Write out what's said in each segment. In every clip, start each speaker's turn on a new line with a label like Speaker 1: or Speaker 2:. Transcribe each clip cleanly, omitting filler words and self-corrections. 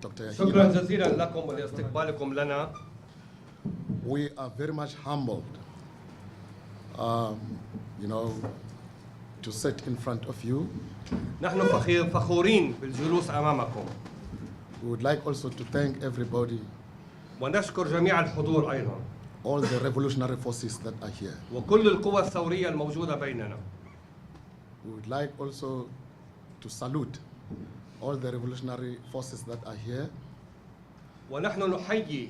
Speaker 1: Dr.
Speaker 2: شكرا
Speaker 1: Yahida.
Speaker 2: جزيلا لكم ولاستقبالكم لنا.
Speaker 1: We are very much humbled, to sit in front of you.
Speaker 2: نحن فخورين بالجلوس أمامكم.
Speaker 1: We would like also to thank everybody,
Speaker 2: ونشكر جميع الحضور أيضا.
Speaker 1: all the revolutionary forces that are here.
Speaker 2: وكل القوى الثورية الموجودة بيننا.
Speaker 1: We would like also to salute all the revolutionary forces that are here.
Speaker 2: ونحن نحيي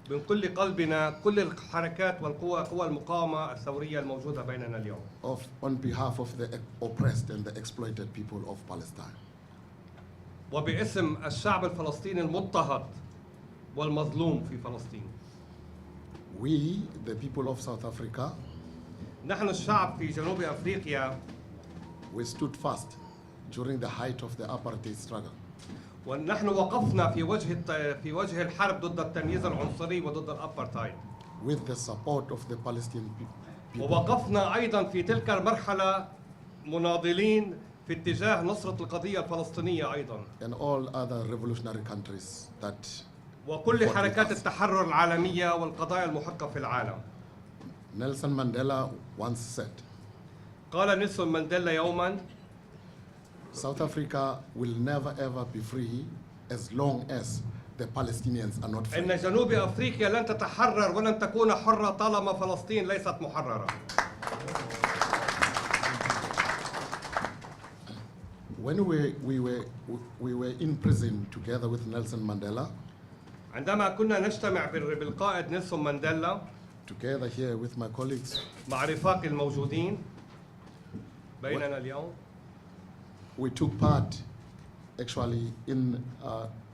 Speaker 2: من كل قلبنا كل الحركات قوى المقاومة الثورية الموجودة بيننا اليوم.
Speaker 1: On behalf of the oppressed and the exploited people of Palestine.
Speaker 2: وباسم الشعب الفلسطيني المضطهد والمظلوم في فلسطين.
Speaker 1: We, the people of South Africa,
Speaker 2: نحن الشعب في جنوب أفريقيا
Speaker 1: we stood fast during the height of the apartheid struggle.
Speaker 2: ونحن وقفنا في وجه الحرب ضد التمييز العنصري وضد الأبارتايد.
Speaker 1: With the support of the Palestinian people.
Speaker 2: ووقفنا أيضا في تلك المرحلة مناضلين في اتجاه نصرة القضية الفلسطينية أيضا.
Speaker 1: And all other revolutionary countries that.
Speaker 2: وكل حركات التحرر العالمية والقضايا المحقة في العالم.
Speaker 1: Nelson Mandela once said,
Speaker 2: قال نيلسون مانديلا يوما:
Speaker 1: South Africa will never ever be free as long as the Palestinians are not free.
Speaker 2: إن جنوب أفريقيا لن تتحرر ولن تكون حرة طالما فلسطين ليست محررة.
Speaker 1: When we were in prison together with Nelson Mandela,
Speaker 2: عندما كنا نجتمع بالقائد نيلسون مانديلا
Speaker 1: together here with my colleagues,
Speaker 2: مع رفاقي الموجودين بيننا اليوم,
Speaker 1: we took part actually in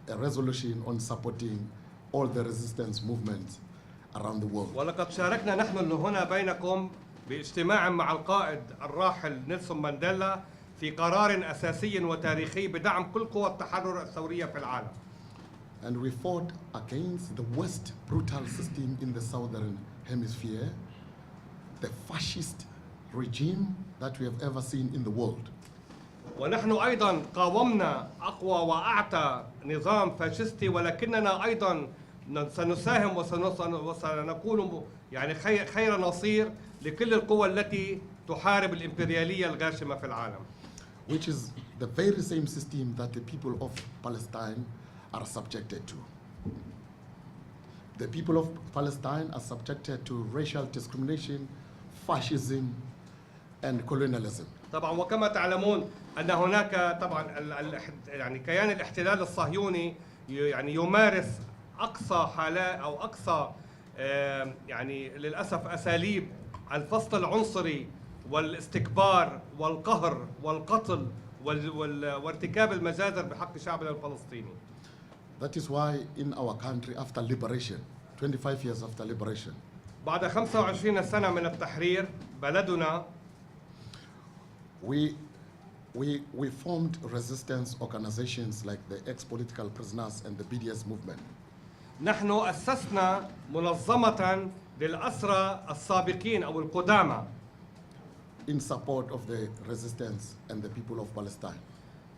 Speaker 1: a resolution on supporting all the resistance movements around the world.
Speaker 2: ولقد شاركنا نحن اللي هنا بينكم باجتماع مع القائد الراحل نيلسون مانديلا في قرار أساسي وتاريخي بدعم كل قوى التحرر الثورية في العالم.
Speaker 1: And we fought against the worst brutal system in the southern hemisphere, the fascist regime that we have ever seen in the world.
Speaker 2: ونحن أيضا قاومنا أقوى وأعتى نظام فاشستي، ولكننا أيضا سنساهم وسنكون يعني خير نصير لكل القوى التي تحارب الإمبريالية الغاشمة في العالم.
Speaker 1: Which is the very same system that the people of Palestine are subjected to. The people of Palestine are subjected to racial discrimination, fascism, and colonialism.
Speaker 2: طبعا وكما تعلمون أن هناك طبعا يعني كيان الاحتلال الصهيوني يعني يمارس أقصى حالات أو أقصى يعني للأسف أساليب الفصل العنصري والاستكبار والقهر والقتل وارتكاب المجازر بحق شعبنا الفلسطيني.
Speaker 1: That is why in our country after liberation, 25 years after liberation,
Speaker 2: بعد 25 سنة من التحرير بلدنا
Speaker 1: we formed resistance organizations like the ex-political prisoners and the BDS movement.
Speaker 2: نحن أسسنا منظمة للأسرى السابقين أو القدامى
Speaker 1: in support of the resistance and the people of Palestine.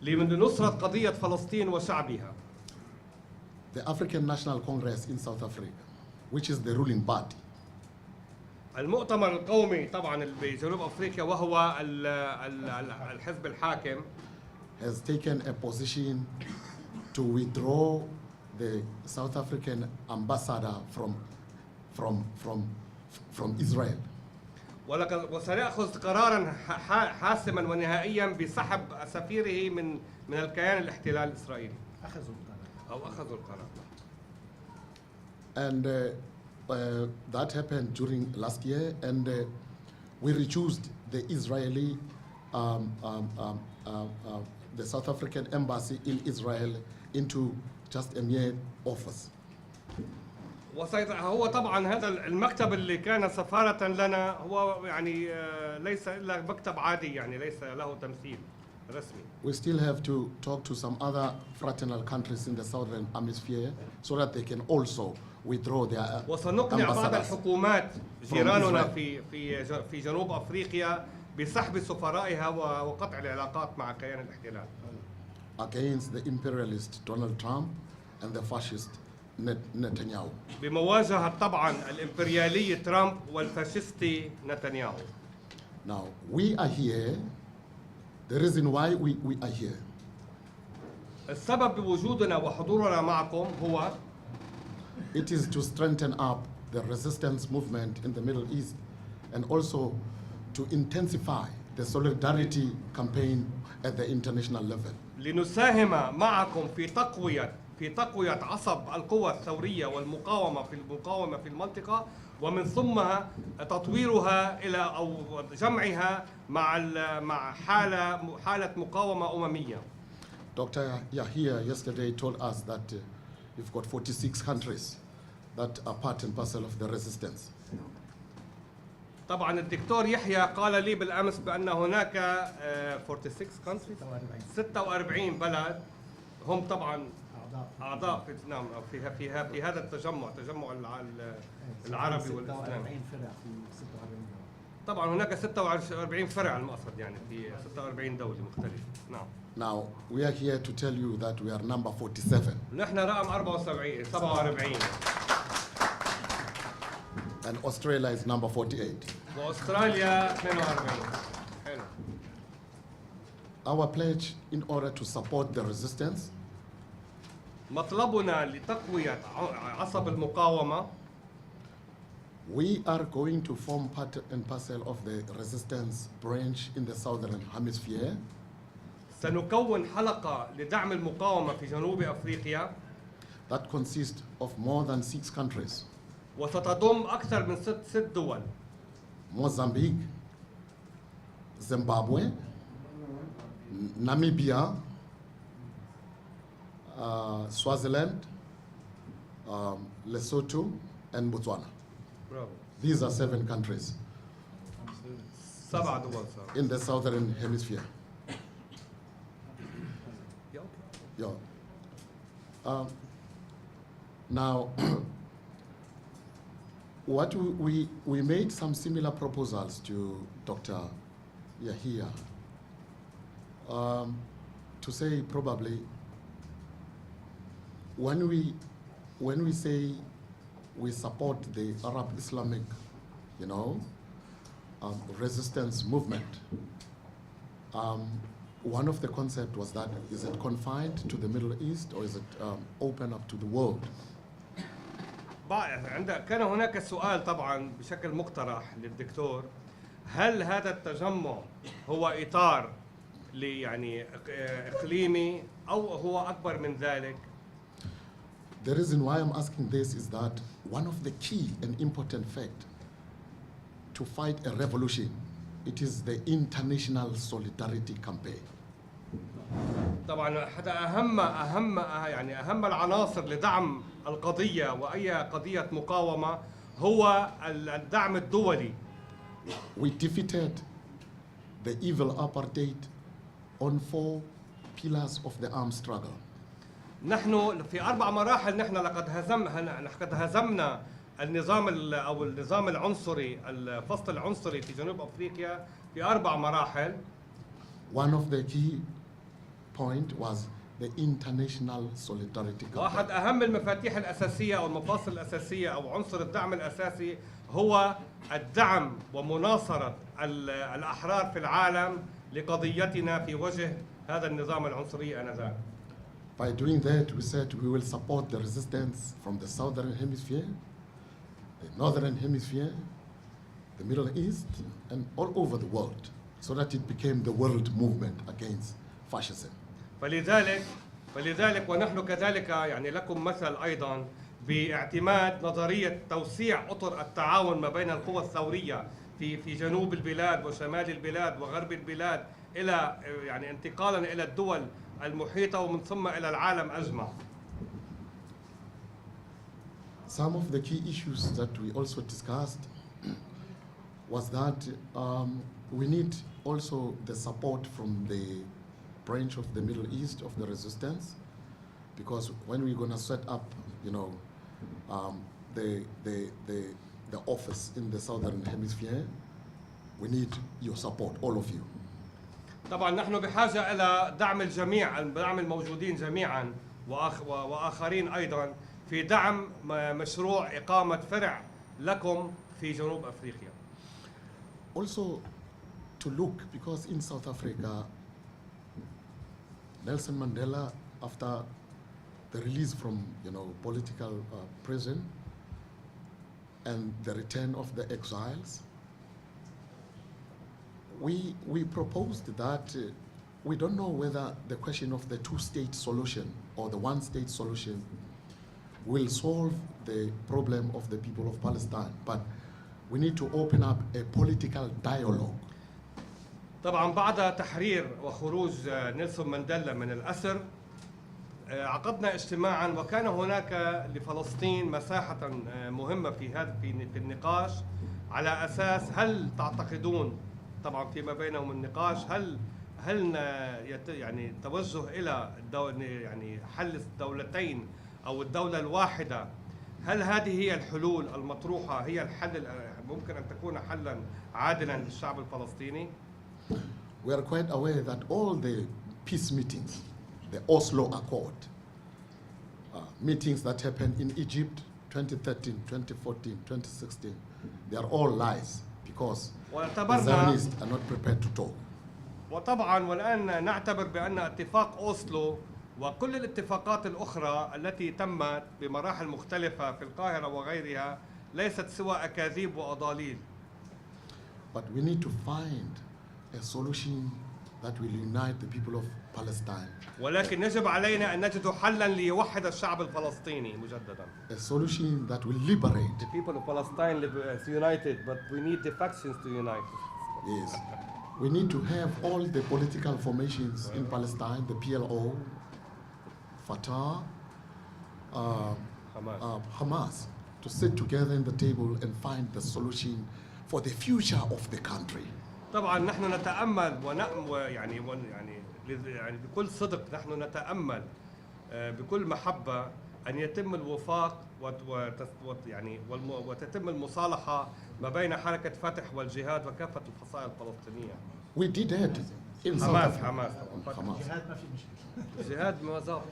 Speaker 2: لنصرة قضية فلسطين وشعبها.
Speaker 1: The African National Congress in South Africa, which is the ruling party,
Speaker 2: المؤتمر القومي طبعا بجنوب أفريقيا وهو الحزب الحاكم,
Speaker 1: has taken a position to withdraw the South African ambassador from Israel.
Speaker 2: وسيأخذ قرارا حاسما ونهائيا بسحب سفيره من الكيان الاحتلال الإسرائيلي. أخذوا القرار.
Speaker 1: And that happened during last year, and we refused the Israeli, the South African embassy in Israel into just a mere office.
Speaker 2: هو طبعا هذا المكتب اللي كان سفارة لنا هو يعني ليس إلا مكتب عادي، يعني ليس له تمثيل رسمي.
Speaker 1: We still have to talk to some other fraternal countries in the southern hemisphere so that they can also withdraw their
Speaker 2: وسنقنع بعض الحكومات جيراننا في جنوب أفريقيا بسحب سفرائها وقطع العلاقات مع كيان الاحتلال.
Speaker 1: Against the imperialist Donald Trump and the fascist Netanyahu.
Speaker 2: بمواجهة طبعا الإمبريالي ترامب والفاشيستي نتنياهو.
Speaker 1: Now, we are here. The reason why we are here
Speaker 2: السبب بوجودنا وحضورنا معكم هو
Speaker 1: it is to strengthen up the resistance movement in the Middle East and also to intensify the solidarity campaign at the international level.
Speaker 2: لنساهم معكم في تقوية عصب القوى الثورية والمقاومة في المنطقة، ومن ثم تطويرها إلى أو جمعها مع حالة مقاومة أممية.
Speaker 1: Dr. Yahya yesterday told us that you've got 46 countries that are part and parcel of the resistance.
Speaker 2: طبعا الدكتور يحيى قال لي بالأمس بأن هناك 46 بلد هم طبعا أعضاء في نعم في هذا التجمع العربي والإسلامي. طبعا هناك 46 فرع المقصد يعني في 46 دولة مختلفة. نعم.
Speaker 1: Now we are here to tell you that we are number 47.
Speaker 2: نحن رقم 47.
Speaker 1: And Australia is number 48.
Speaker 2: وأستراليا 42. حلو.
Speaker 1: Our pledge in order to support the resistance
Speaker 2: مطلبنا لتقوية عصب المقاومة
Speaker 1: we are going to form part and parcel of the resistance branch in the southern hemisphere.
Speaker 2: سنكون حلقة لدعم المقاومة في جنوب أفريقيا
Speaker 1: That consists of more than 6 countries.
Speaker 2: وستضم أكثر من ست دول.
Speaker 1: Mozambique, Zimbabwe, Namibia, Swaziland, Lesotho, and Botswana.
Speaker 2: برافو.
Speaker 1: These are 7 countries
Speaker 2: 7 دول صار.
Speaker 1: in the southern hemisphere. Yeah. Now, what we made some similar proposals to Dr. Yahya to say probably when we say we support the Arab Islamic, resistance movement. One of the concepts was that, is it confined to the Middle East or is it open up to the world?
Speaker 2: كان هناك سؤال طبعا بشكل مقترح للدكتور، هل هذا التجمع هو إطار يعني إقليمي أو هو أكبر من ذلك؟
Speaker 1: The reason why I'm asking this is that one of the key and important fact to fight a revolution, it is the international solidarity campaign.
Speaker 2: طبعا حتى أهم العناصر لدعم القضية وأي قضية مقاومة هو الدعم الدولي.
Speaker 1: We defeated the evil apartheid on 4 pillars of the armed struggle.
Speaker 2: نحن في 4 مراحل نحن لقد هزمنا النظام العنصري، الفصل العنصري في جنوب أفريقيا في 4 مراحل.
Speaker 1: One of the key point was the international solidarity campaign.
Speaker 2: واحد أهم المفاتيح الأساسية أو المفاصل الأساسية أو عنصر الدعم الأساسي هو الدعم ومناصرة الأحرار في العالم لقضيتنا في وجه هذا النظام العنصري آنذاك.
Speaker 1: By doing that, we said we will support the resistance from the southern hemisphere, the northern hemisphere, the Middle East, and all over the world, so that it became the world movement against fascism.
Speaker 2: فلذلك ونحن كذلك يعني لكم مثل أيضا باعتماد نظرية توسيع أطر التعاون ما بين القوى الثورية في جنوب البلاد وشمال البلاد وغرب البلاد إلى يعني انتقالا إلى الدول المحيطة ومن ثم إلى العالم أجمع.
Speaker 1: Some of the key issues that we also discussed was that we need also the support from the branch of the Middle East of the resistance, because when we're going to set up, the office in the southern hemisphere, we need your support, all of you.
Speaker 2: طبعا نحن بحاجة إلى دعم الجميع، دعم الموجودين جميعا وآخرين أيضا في دعم مشروع إقامة فرع لكم في جنوب أفريقيا.
Speaker 1: Also to look, because in South Africa, Nelson Mandela, after the release from political prison and the return of the exiles, we proposed that we don't know whether the question of the two-state solution or the one-state solution will solve the problem of the people of Palestine, but we need to open up a political dialogue.
Speaker 2: طبعا بعد تحرير وخروج نيلسون مانديلا من الأسر عقدنا اجتماعا، وكان هناك لفلسطين مساحة مهمة في النقاش، على أساس هل تعتقدون طبعا فيما بينهم النقاش هل يعني توجه إلى يعني حل الدولتين أو الدولة الواحدة، هل هذه هي الحلول المطروحة هي الحل ممكن أن تكون حلا عادلا للشعب الفلسطيني؟
Speaker 1: We are quite aware that all the peace meetings, the Oslo Accord, meetings that happened in Egypt 2013, 2014, 2016, they are all lies because the Zionists are not prepared to talk.
Speaker 2: وطبعا والآن نعتبر بأن اتفاق أوسلو وكل الاتفاقات الأخرى التي تمت بمراحل مختلفة في القاهرة وغيرها ليست سوى أكاذيب وأضاليل.
Speaker 1: But we need to find a solution that will unite the people of Palestine.
Speaker 2: ولكن يجب علينا أن نجد حلا ليوحد الشعب الفلسطيني مجددا.
Speaker 1: A solution that will liberate.
Speaker 2: The people of Palestine live as united, but we need the factions to unite.
Speaker 1: Yes. We need to have all the political formations in Palestine, the PLO, Fatah, Hamas, to sit together in the table and find the solution for the future of the country.
Speaker 2: طبعا نحن نتأمل يعني بكل صدق نحن نتأمل بكل محبة أن يتم الوفاق وتتم المصالحة ما بين حركة فتح والجهاد وكافة الفصائل الفلسطينية.
Speaker 1: We did that in South Africa.
Speaker 2: حماس. جهاد مزاف.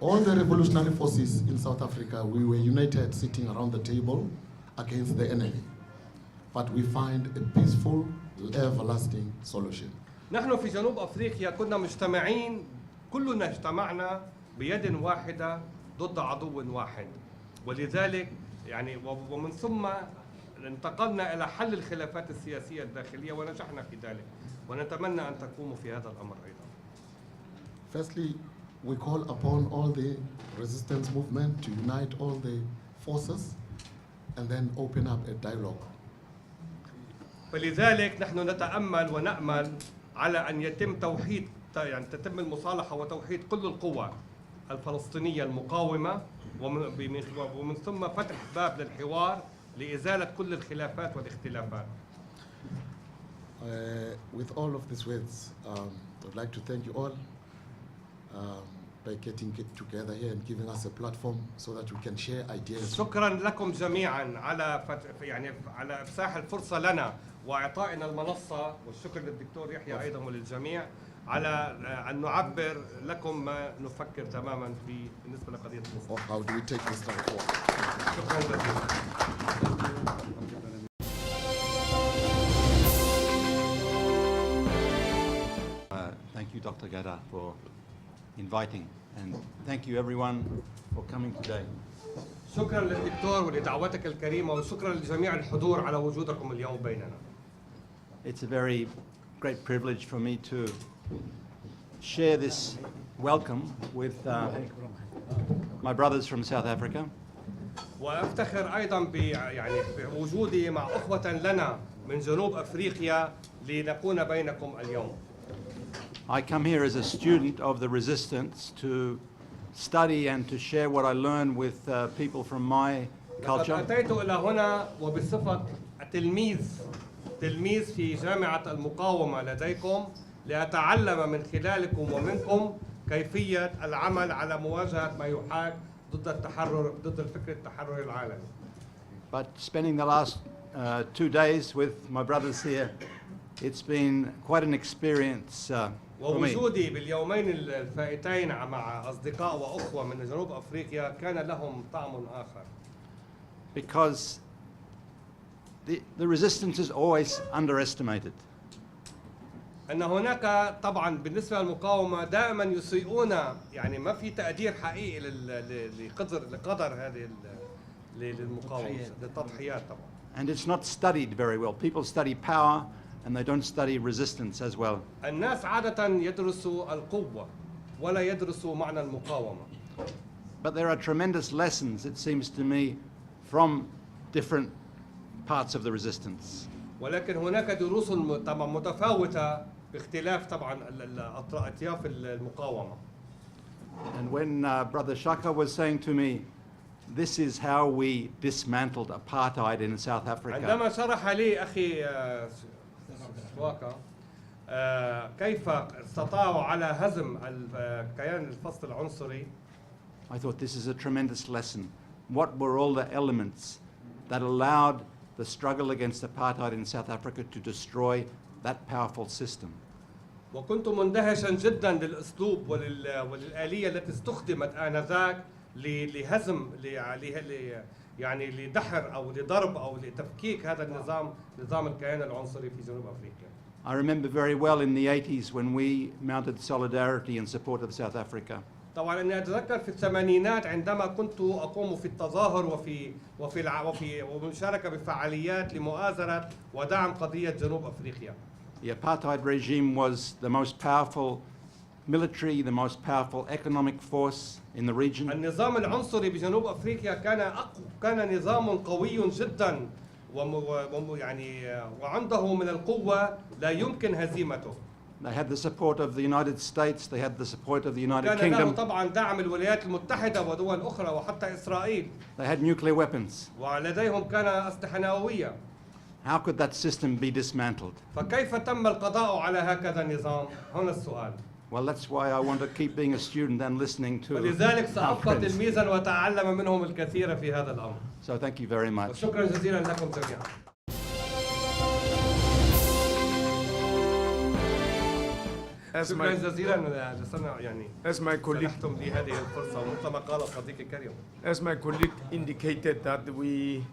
Speaker 1: All the revolutionary forces in South Africa, we were united sitting around the table against the enemy. But we find a peaceful, everlasting solution.
Speaker 2: نحن في جنوب أفريقيا كنا مجتمعين، كلنا اجتمعنا بيد واحدة ضد عدو واحد، ولذلك ومن ثم انتقلنا إلى حل الخلافات السياسية الداخلية ونجحنا في ذلك، ونتمنى أن تقوموا في هذا الأمر أيضا.
Speaker 1: Firstly, we call upon all the resistance movement to unite all the forces and then open up a dialogue.
Speaker 2: فلذلك نحن نتأمل ونأمل على أن يتم تتم المصالحة وتوحيد كل القوى الفلسطينية المقاومة، ومن ثم فتح باب للحوار لإزالة كل الخلافات والاختلافات.
Speaker 1: With all of these words, I'd like to thank you all by getting together here and giving us a platform so that we can share ideas.
Speaker 2: شكرا لكم جميعا على إفساح الفرصة لنا وإعطائنا المنصة، والشكر للدكتور يحيى أيضا وللجميع على أن نعبر لكم ما نفكر تماما بالنسبة لقضية فلسطين.
Speaker 1: How do we take this forward?
Speaker 2: شكرا جزيلا.
Speaker 3: Thank you, Dr. Gada, for inviting, and thank you everyone for coming today.
Speaker 2: شكرا للدكتور ولدعوتك الكريمة، وشكرا لجميع الحضور على وجودكم اليوم بيننا.
Speaker 3: It's a very great privilege for me to share this welcome with my brothers from South Africa.
Speaker 2: وأفتخر أيضا بوجودي مع أخوة لنا من جنوب أفريقيا لنكون بينكم اليوم.
Speaker 3: I come here as a student of the resistance to study and to share what I learn with people from my culture.
Speaker 2: أتيت إلى هنا وبصفة تلميذ في جامعة المقاومة لديكم لأتعلم من خلالكم ومنكم كيفية العمل على مواجهة ما يحاك ضد الفكر التحرري العالمي.
Speaker 3: But spending the last 2 days with my brothers here It's been quite an experience for me.
Speaker 2: ووجودي باليومين الفائتين مع أصدقاء وأخوة من جنوب أفريقيا كان لهم طعم آخر.
Speaker 3: Because the resistance is always underestimated.
Speaker 2: أن هناك طبعا بالنسبة للمقاومة دائما يسيئون، يعني ما في تقدير حقيقي لقدر هذه للمقاومة للتضحيات طبعا.
Speaker 3: And it's not studied very well. People study power and they don't study resistance as well.
Speaker 2: الناس عادة يدرسوا القوة ولا يدرسوا معنى المقاومة.
Speaker 3: But there are tremendous lessons, it seems to me, from different parts of the resistance.
Speaker 2: ولكن هناك دروس طبعا متفاوتة باختلاف طبعا أطياف المقاومة.
Speaker 3: And when Brother Shaka was saying to me, this is how we dismantled apartheid in South Africa.
Speaker 2: عندما شرح لي أخي شواكا كيف استطاعوا على هزم كيان الفصل العنصري.
Speaker 3: I thought this is a tremendous lesson. What were all the elements that allowed the struggle against apartheid in South Africa to destroy that powerful system?
Speaker 2: وكنت مندهشا جدا للأسلوب وللآلية التي استخدمت آنذاك لهزم يعني لدحر أو لضرب أو لتفكيك هذا نظام الكيان العنصري في جنوب أفريقيا.
Speaker 3: I remember very well in the 80s when we mounted solidarity in support of South Africa.
Speaker 2: طبعا اني اتذكر في الثمانينات عندما كنت اقوم في التظاهر وفي ومشاركه بفعاليات لمؤازره ودعم قضيه جنوب افريقيا.
Speaker 3: The apartheid regime was the most powerful military, the most powerful economic force in the region.
Speaker 2: النظام العنصري بجنوب افريقيا كان نظام قوي جدا يعني وعنده من القوه لا يمكن هزيمته.
Speaker 3: They had the support of the United States, they had the support of the United
Speaker 2: كان له
Speaker 3: Kingdom.
Speaker 2: طبعا دعم الولايات المتحدة ودول أخرى وحتى إسرائيل.
Speaker 3: They had nuclear weapons.
Speaker 2: ولديهم كان أسلحة نووية.
Speaker 3: How could that system be dismantled?
Speaker 2: فكيف تم القضاء على هكذا نظام؟ هنا السؤال.
Speaker 3: Well, that's why I want to keep being a student and listening to
Speaker 2: ولذلك
Speaker 3: our
Speaker 2: سأبقى
Speaker 3: friends.
Speaker 2: تلميذا وأتعلم منهم الكثير في هذا الأمر.
Speaker 3: So thank you very much.
Speaker 2: وشكرا جزيلا لكم جميعا. شكرا جزيلا لسنة يعني سنحتم لي هذه الفرصة ومثل ما قال صديقي كريم.
Speaker 4: As my colleague indicated that we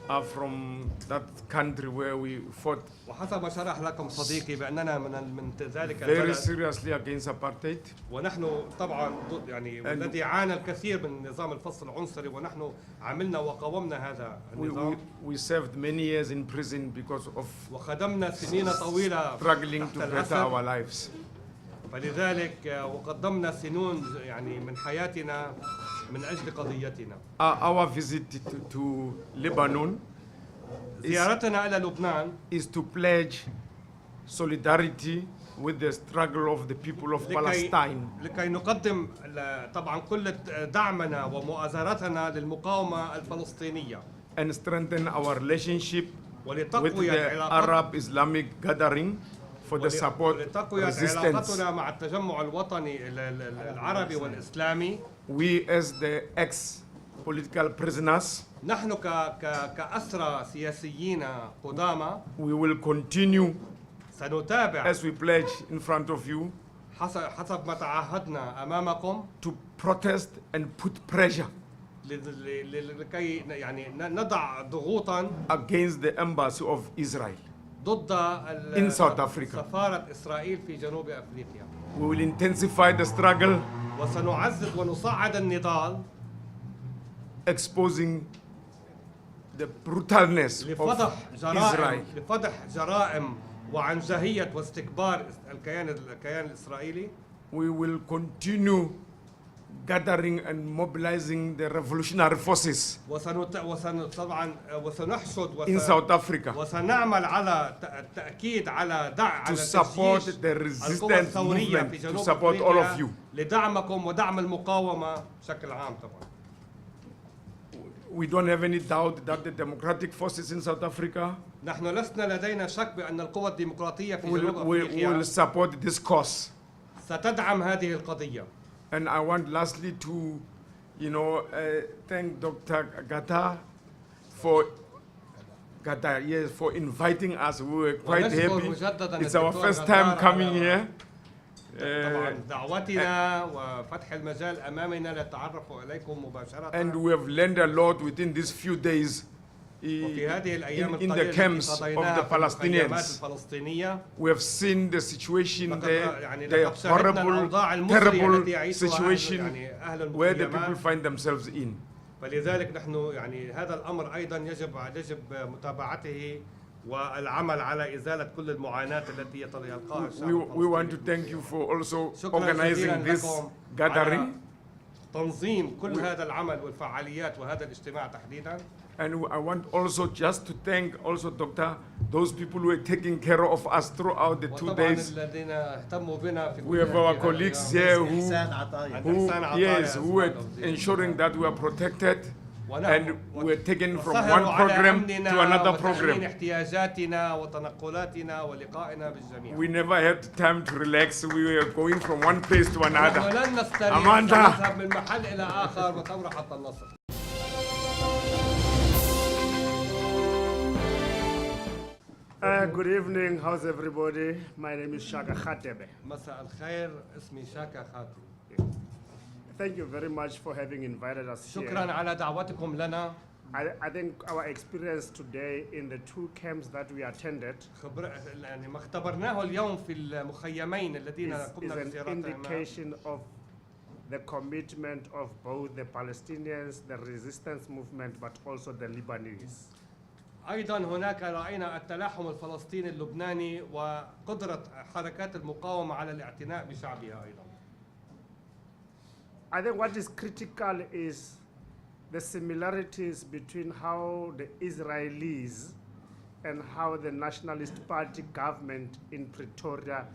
Speaker 4: are from that country where we fought
Speaker 2: وحسب ما شرح لكم صديقي بأننا من ذلك
Speaker 4: very
Speaker 2: البلد
Speaker 4: seriously against apartheid.
Speaker 2: ونحن طبعا ضد يعني والذي عانى الكثير من نظام الفصل العنصري ونحن عملنا وقاومنا هذا النظام.
Speaker 4: We served many years in prison because of
Speaker 2: وخدمنا سنين طويلة
Speaker 4: struggling
Speaker 2: تحت
Speaker 4: to better
Speaker 2: الأسر.
Speaker 4: our lives.
Speaker 2: فلذلك وقدمنا سنين يعني من حياتنا من أجل قضيتنا.
Speaker 4: Our visit to Lebanon
Speaker 2: زيارتنا إلى لبنان
Speaker 4: is to pledge solidarity with the struggle of the people of Palestine.
Speaker 2: لكي نقدم طبعا كل دعمنا ومؤازرتنا للمقاومة الفلسطينية.
Speaker 4: And strengthen our relationship with
Speaker 2: ولتقوية
Speaker 4: the Arab Islamic gathering for the support
Speaker 2: ولتقوية
Speaker 4: resistance.
Speaker 2: علاقتنا مع التجمع الوطني العربي والإسلامي.
Speaker 4: We as the ex-political prisoners,
Speaker 2: نحن كأسرى سياسيين قدامى
Speaker 4: we will continue
Speaker 2: سنتابع
Speaker 4: as we pledge in front of you
Speaker 2: حسب ما تعهدنا أمامكم
Speaker 4: to protest and put pressure
Speaker 2: لكي يعني نضع ضغوطا
Speaker 4: against the embassy of Israel.
Speaker 2: ضد
Speaker 4: In South Africa.
Speaker 2: سفارة إسرائيل في جنوب أفريقيا.
Speaker 4: We will intensify the struggle,
Speaker 2: وسنعزز ونصعد النضال
Speaker 4: exposing the brutalness
Speaker 2: لفضح
Speaker 4: of
Speaker 2: جرائم
Speaker 4: Israel.
Speaker 2: لفضح جرائم وعنجهية واستكبار الكيان الإسرائيلي.
Speaker 4: We will continue gathering and mobilizing the revolutionary forces
Speaker 2: طبعا وسنحشد
Speaker 4: in South Africa
Speaker 2: وسنعمل على التأكيد على
Speaker 4: to support
Speaker 2: تشجيع
Speaker 4: the
Speaker 2: القوى
Speaker 4: resistance
Speaker 2: الثورية في
Speaker 4: movement, to
Speaker 2: جنوب
Speaker 4: support all of
Speaker 2: أفريقيا
Speaker 4: you.
Speaker 2: لدعمكم ودعم المقاومة بشكل عام طبعا.
Speaker 4: We don't have any doubt that the democratic forces in South Africa
Speaker 2: نحن لسنا لدينا شك بأن القوى الديمقراطية في جنوب أفريقيا
Speaker 4: will support this cause.
Speaker 2: ستدعم هذه القضية.
Speaker 4: And I want lastly to, thank Dr. Gata for Qatar, yes, for inviting us. We were quite
Speaker 2: ونشكر
Speaker 4: happy.
Speaker 2: مجددا
Speaker 4: It's our
Speaker 2: الدكتور
Speaker 4: first time
Speaker 2: غدار
Speaker 4: coming
Speaker 2: على
Speaker 4: here.
Speaker 2: طبعا دعوتنا وفتح المجال امامنا للتعرف اليكم مباشره.
Speaker 4: And we have learned a lot within these few days
Speaker 2: وفي هذه الايام
Speaker 4: in the
Speaker 2: القليله
Speaker 4: camps
Speaker 2: التي
Speaker 4: of
Speaker 2: قضيناها
Speaker 4: the
Speaker 2: في المخيمات
Speaker 4: Palestinians.
Speaker 2: الفلسطينيه.
Speaker 4: We have seen the situation
Speaker 2: لقد
Speaker 4: there,
Speaker 2: يعني
Speaker 4: the
Speaker 2: لقد شاهدنا
Speaker 4: horrible,
Speaker 2: الاوضاع المزريه التي
Speaker 4: terrible
Speaker 2: يعيشها
Speaker 4: situation
Speaker 2: يعني اهل
Speaker 4: where the people
Speaker 2: المخيمات.
Speaker 4: find themselves in.
Speaker 2: فلذلك نحن يعني هذا الامر ايضا يجب متابعته والعمل على ازاله كل المعاناه التي يلقاها الشعب
Speaker 4: We want to
Speaker 2: الفلسطيني.
Speaker 4: thank you for also
Speaker 2: شكراً
Speaker 4: organizing
Speaker 2: جزيلاً
Speaker 4: this
Speaker 2: لكم
Speaker 4: gathering.
Speaker 2: على تنظيم كل هذا العمل والفعاليات وهذا الاجتماع تحديدا.
Speaker 4: And I want also just to thank also Doctor, those people who are taking care of us throughout the 2
Speaker 2: وطبعا
Speaker 4: days.
Speaker 2: الذين اهتموا بنا في
Speaker 4: We have our colleagues here who are ensuring that we are protected and we are taken from one program to another program.
Speaker 2: احتياجاتنا وتنقلاتنا ولقائنا بالجميع.
Speaker 4: We never had time to relax. We were going from one place to
Speaker 2: نحن
Speaker 4: another.
Speaker 2: لن نستريح
Speaker 4: أماندا.
Speaker 2: نذهب من محل الى اخر وثوره حتى النصر.
Speaker 5: Good evening, how's everybody? My name is Shaka Khatebe.
Speaker 2: مساء الخير، اسمي شاكا خاتم.
Speaker 5: Thank you very much for having invited us
Speaker 2: شكرا
Speaker 5: here.
Speaker 2: على دعوتكم لنا.
Speaker 5: I think our experience today in the 2 camps that we attended
Speaker 2: يعني ما اختبرناه اليوم في المخيمين الذين
Speaker 5: is
Speaker 2: قمنا
Speaker 5: an
Speaker 2: بزيارتهما
Speaker 5: indication of the commitment of both the Palestinians, the resistance movement, but also the Lebanese.
Speaker 2: أيضا هناك رأينا التلاحم الفلسطيني اللبناني وقدرة حركات المقاومة على الاعتناء بشعبها أيضا.
Speaker 5: I think what is critical is the similarities between how the Israelis and how the Nationalist Party government in Pretoria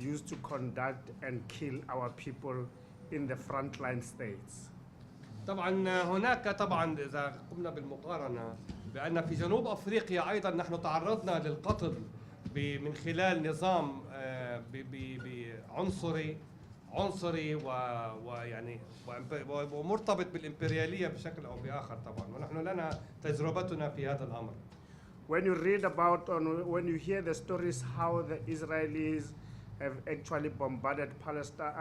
Speaker 5: used to conduct and kill our people in the frontline states.
Speaker 2: طبعا هناك طبعا إذا قمنا بالمقارنة بأن في جنوب أفريقيا أيضا نحن تعرضنا للقتل من خلال نظام عنصري ويعني ومرتبط بالإمبريالية بشكل أو بآخر طبعا، ونحن لنا تجربتنا في هذا الأمر.
Speaker 5: When you read about, when you hear the stories how the Israelis have actually bombarded Palestine,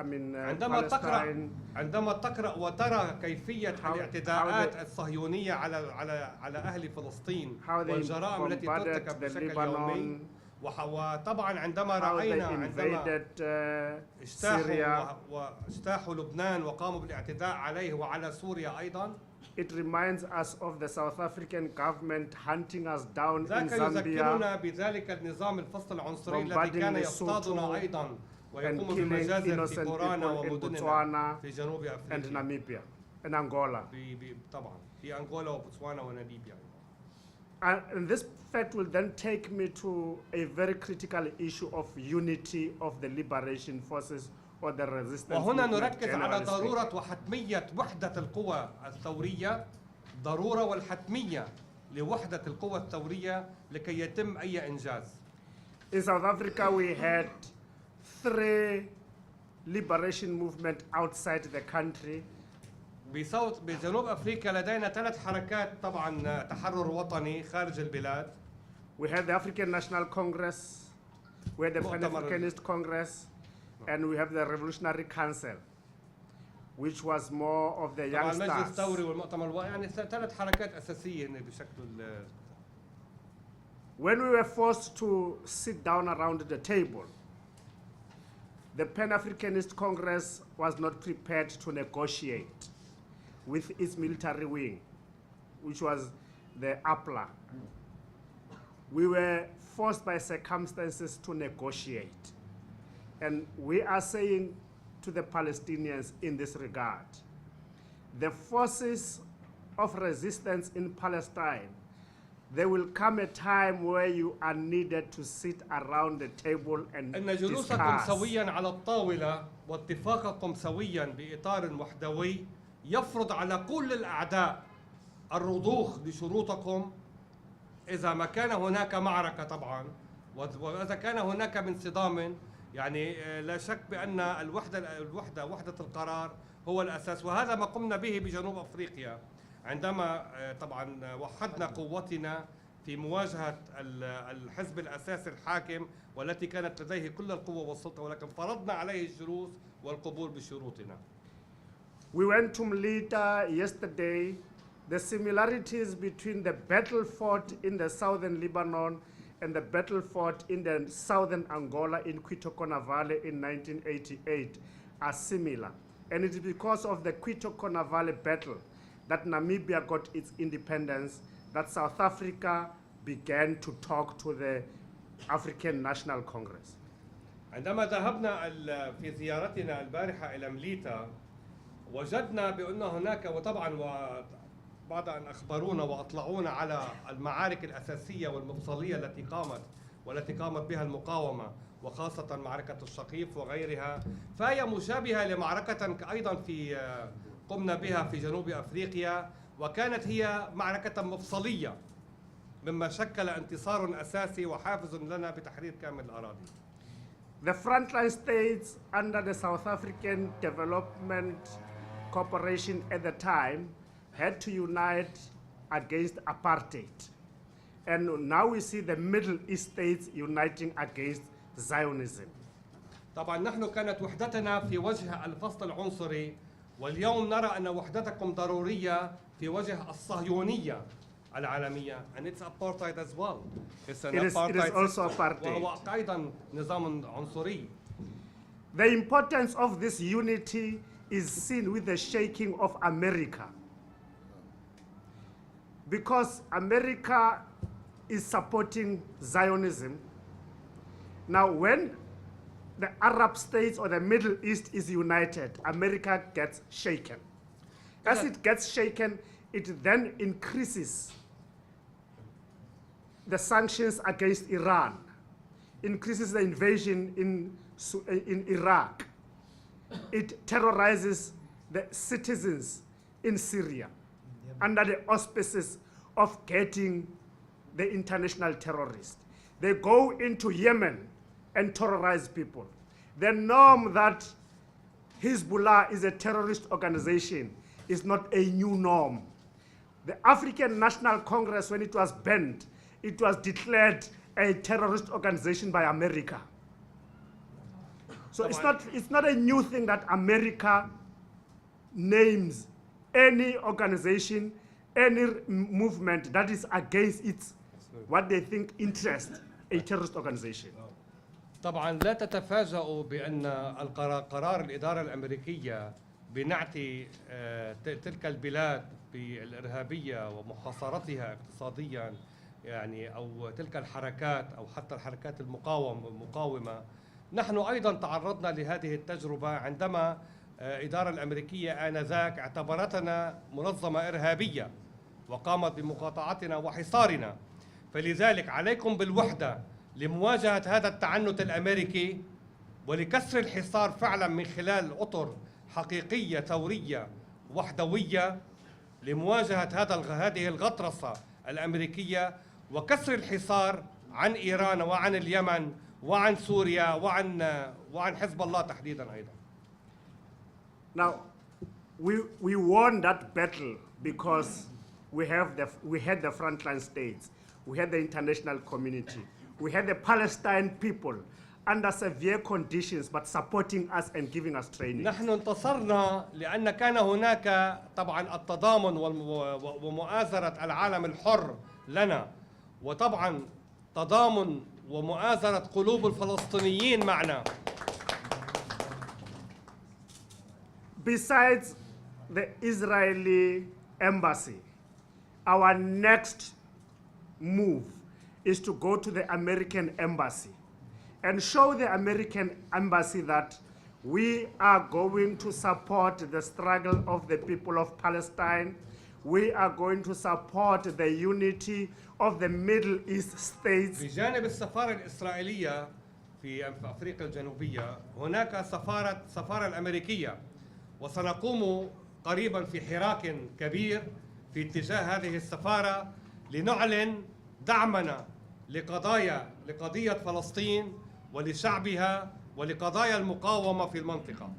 Speaker 2: عندما تقرأ وترى كيفية الاعتداءات الصهيونية على أهل فلسطين والجرائم التي ترتكب بشكل يومي، وطبعا عندما رأينا عندما اجتاحوا لبنان وقاموا بالاعتداء عليه وعلى سوريا أيضا.
Speaker 5: It reminds us of the South African government hunting us down in
Speaker 2: ذاك
Speaker 5: Zambia
Speaker 2: يذكرنا بذلك النظام الفصل العنصري الذي كان يصطادنا أيضا ويقوم بالمجازر في قرانا ومدننا في جنوب
Speaker 5: and
Speaker 2: أفريقيا
Speaker 5: Namibia and Angola.
Speaker 2: طبعا في أنغولا وبوتسوانا وناميبيا.
Speaker 5: And this fact will then take me to a very critical issue of unity of the liberation forces or the resistance
Speaker 2: وهنا
Speaker 5: movement
Speaker 2: نركز على
Speaker 5: generally
Speaker 2: ضرورة
Speaker 5: speaking.
Speaker 2: وحتمية وحدة القوى الثورية، ضرورة والحتمية لوحدة القوى الثورية لكي يتم أي إنجاز.
Speaker 5: In South Africa, we had 3 liberation movements outside the country.
Speaker 2: بجنوب أفريقيا لدينا 3 حركات طبعا تحرر وطني خارج البلاد.
Speaker 5: We had the African National Congress, we had the Pan-Africanist Congress, and we have the Revolutionary Council, which was more of the young
Speaker 2: المجلس
Speaker 5: stars.
Speaker 2: الثوري والمؤتمر يعني 3 حركات أساسية بشكل.
Speaker 5: When we were forced to sit down around the table, the Pan-Africanist Congress was not prepared to negotiate with its military wing, which was the APLA. We were forced by circumstances to negotiate. And we are saying to the Palestinians in this regard, the forces of resistance in Palestine, there will come a time where you are needed to sit around the table and
Speaker 2: إن جلوسكم
Speaker 5: discuss.
Speaker 2: سويا على الطاولة واتفاقكم سويا بإطار وحدوي يفرض على كل الأعداء الرضوخ لشروطكم إذا ما كان هناك معركة طبعا، وإذا كان هناك من صدام، يعني لا شك بأن وحدة القرار هو الأساس، وهذا ما قمنا به بجنوب أفريقيا عندما طبعا وحدنا قوتنا في مواجهة الحزب الأساسي الحاكم والتي كانت لديه كل القوة والسلطة، ولكن فرضنا عليه الجلوس والقبول بشروطنا.
Speaker 5: We went to Melita yesterday. The similarities between the battle fought in the southern Lebanon and the battle fought in the southern Angola in Quito-Kona Valley in 1988 are similar. And it is because of the Quito-Kona Valley battle that Namibia got its independence, that South Africa began to talk to the African National Congress.
Speaker 2: عندما ذهبنا في زيارتنا البارحة إلى مليتا وجدنا بأن هناك، وطبعا بعد أن أخبرونا وأطلعونا على المعارك الأساسية والمفصلية والتي قامت بها المقاومة، وخاصة معركة الشقيف وغيرها، فهي مشابهة لمعركة أيضا قمنا بها في جنوب أفريقيا، وكانت هي معركة مفصلية مما شكل انتصار أساسي وحافز لنا بتحرير كامل الأراضي.
Speaker 5: The frontline states under the South African Development Corporation at the time had to unite against apartheid. And now we see the Middle East states uniting against Zionism.
Speaker 2: طبعا نحن كانت وحدتنا في وجه الفصل العنصري، واليوم نرى أن وحدتكم ضرورية في وجه الصهيونية العالمية. And it's apartheid as well. It's an
Speaker 5: It is also apartheid.
Speaker 2: وهو أيضا نظام عنصري.
Speaker 5: The importance of this unity is seen with the shaking of America. Because America is supporting Zionism. Now when the Arab states or the Middle East is united, America gets shaken. As it gets shaken, it then increases the sanctions against Iran, increases the invasion in Iraq. It terrorizes the citizens in Syria under the auspices of getting the international terrorists. They go into Yemen and terrorize people. The norm that Hezbollah is a terrorist organization is not a new norm. The African National Congress, when it was banned, it was declared a terrorist organization by America. So it's not a new thing that America names any organization, any movement that is against its, what they think interest, a terrorist organization.
Speaker 2: طبعا لا تتفاجؤوا بأن قرار الإدارة الأمريكية بنعتي تلك البلاد بالإرهابية ومحاصرتها اقتصاديا، يعني أو تلك الحركات أو حتى الحركات المقاومة. نحن أيضا تعرضنا لهذه التجربة عندما الإدارة الأمريكية آنذاك اعتبرتنا منظمة إرهابية وقامت بمقاطعتنا وحصارنا. فلذلك عليكم بالوحدة لمواجهة هذا التعنت الأمريكي ولكسر الحصار فعلا من خلال أطر حقيقية ثورية وحدوية لمواجهة هذه الغطرسة الأمريكية وكسر الحصار عن إيران وعن اليمن وعن سوريا وعن حزب الله تحديدا أيضا.
Speaker 5: Now, we won that battle because we had the frontline states, we had the international community, we had the Palestine people under severe conditions but supporting us and giving us training.
Speaker 2: نحن انتصرنا لأن كان هناك طبعا التضامن ومؤازرة العالم الحر لنا، وطبعا تضامن ومؤازرة قلوب الفلسطينيين معنا.
Speaker 5: Besides the Israeli embassy, our next move is to go to the American embassy and show the American embassy that we are going to support the struggle of the people of Palestine. We are going to support the unity of the Middle East states.
Speaker 2: بجانب السفارة الإسرائيلية في أفريقيا الجنوبية هناك سفارة الأمريكية، وسنقوم قريبا في حراك كبير في اتجاه هذه السفارة لنعلن دعمنا لقضية فلسطين ولشعبها ولقضايا المقاومة في المنطقة.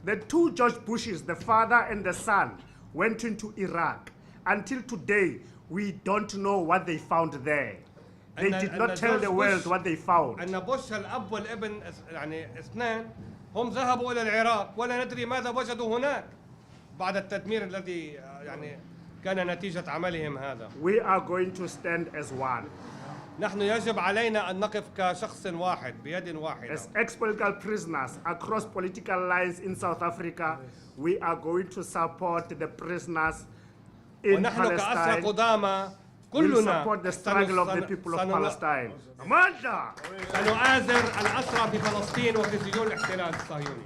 Speaker 5: The two George Bushes, the father and the son, went into Iraq. Until today, We don't know what they found there. They
Speaker 2: أن-
Speaker 5: did
Speaker 2: أن
Speaker 5: not tell
Speaker 2: جورج
Speaker 5: the world
Speaker 2: بوش-
Speaker 5: what they found.
Speaker 2: أن بوش الأب والابن يعني اثنان هم ذهبوا إلى العراق ولا ندري ماذا وجدوا هناك بعد التدمير الذي يعني كان نتيجة عملهم هذا.
Speaker 5: We are going to stand as one.
Speaker 2: نحن يجب علينا أن نقف كشخص واحد بيد واحدة.
Speaker 5: As ex-political prisoners across political lines in South Africa, we are going to support the prisoners in
Speaker 2: ونحن كأسرى
Speaker 5: Palestine.
Speaker 2: قدامى
Speaker 5: We'll
Speaker 2: كلنا
Speaker 5: support the struggle of the people of Palestine. Amanda!
Speaker 2: سنؤازر الأسرى في فلسطين وفي سجون الاحتلال الصهيوني.